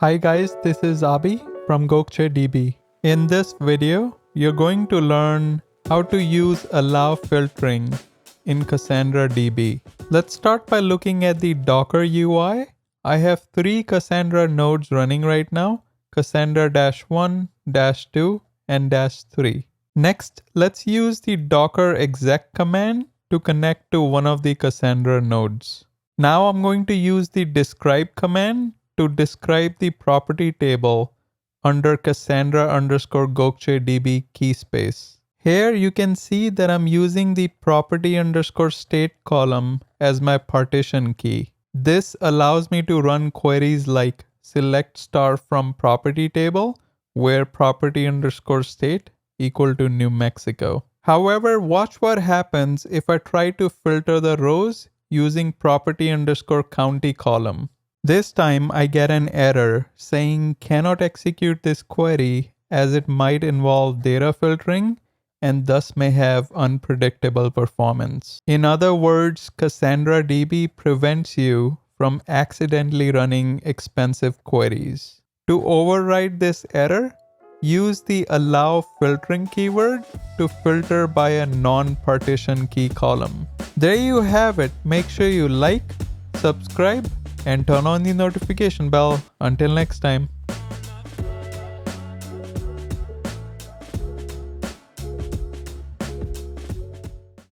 Hi guys, this is Abhi from Gaucher DB. In this video, you're going to learn how to use allow filtering in Cassandra DB. Let's start by looking at the Docker UI. I have 3 Cassandra nodes running right now, Cassandra-1, -2, and -3. Next, let's use the docker exec command to connect to one of the Cassandra nodes. Now I'm going to use the describe command to describe the property table under Cassandra_Gokcedb key space. Here you can see that I'm using the property_state column as my partition key. This allows me to run queries like select star from property table where property_state equal to New Mexico. However, watch what happens if I try to filter the rows using property_county column. This time I get an error saying cannot execute this query as it might involve data filtering and thus may have unpredictable performance. In other words, Cassandra DB prevents you from accidentally running expensive queries. To override this error, use the allow filtering keyword to filter by a non-partition key column. There you have it. Make sure you like, subscribe, and turn on the notification bell. Until next time.